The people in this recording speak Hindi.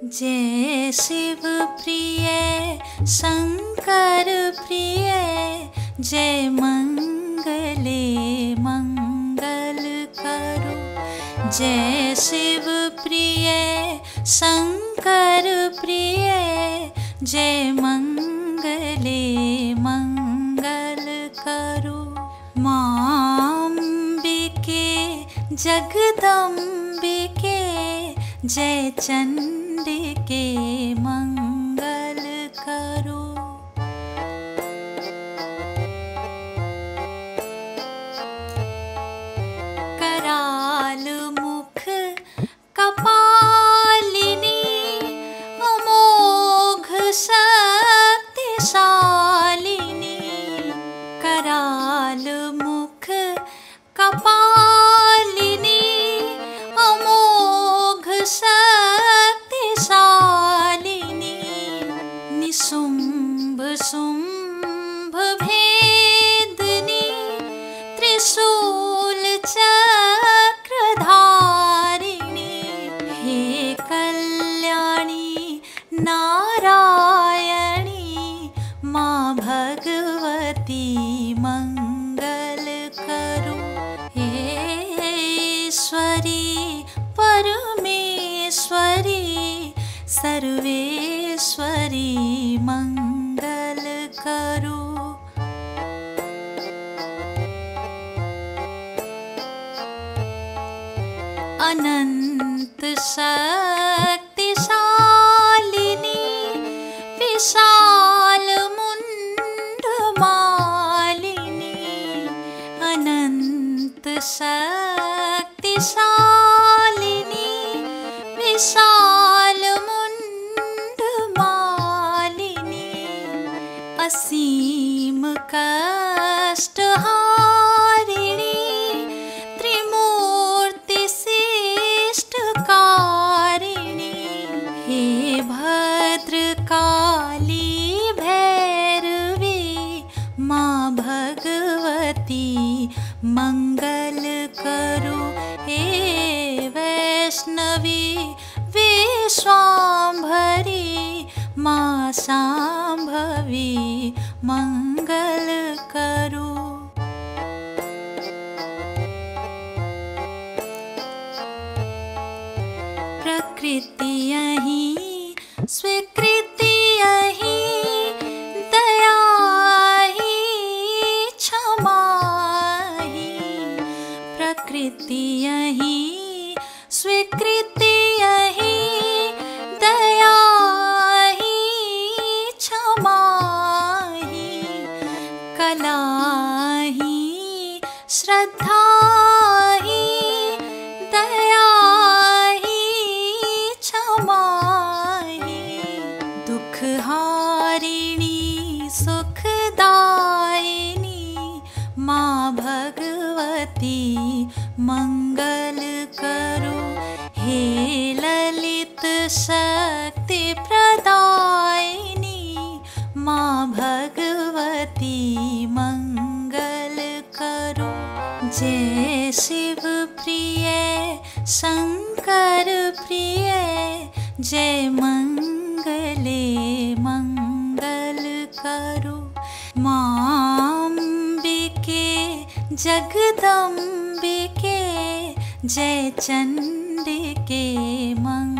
जय शिव प्रिय शंकर प्रिय, जय मंगले मंगल करो। जय शिव प्रिय शंकर प्रिय, जय मंगले मंगल करो। मांबिके जगदम्बिके, जय चंडिके मंगल करो। कराल मुख कपालिनी, अमोघ शक्तिशालिनी। कराल मुख कपालिनी, अमोघ शक्तिशालिनी। निशुंभ शुंभ भेदिनी, त्रिशूल चक्रधारिणी। हे कल्याणी नारायणी, माँ भगवती मंगल करो। हे ईश्वरी परमेश्वरी, सर्वेश्वरी मंगल करो। अनंत शक्तिशालिनी, विशाल मुंड मालिनी। अनंत शक्तिशालिनी, विशाल मुंड मालिनी। असीम कष्टहारिणी, त्रिमूर्ति शिष्टकारिणी। हे भद्रकाली भैरवी, माँ भगवती मंगल करो। हे वैष्णवी विश्वाम्भरी, माँ शांभवी मंगल करो। प्रकृति यहीं स्वीकृति यहीं, दया ही क्षमा ही। प्रकृति यहीं स्वीकृति यहीं, दया ही क्षमा ही। कला ही श्रद्धा ही, दया ही क्षमा ही। दुख हारिणी सुखदायिनी, माँ भगवती मंगल करो। हे ललित शक्ति प्रदायिनी, माँ भगवती मंगल करो। जय शिव प्रिय शंकर प्रिय, जय मंगले मंगल करो। मांबिके जगदम्बिके, जय चंडिके मंगल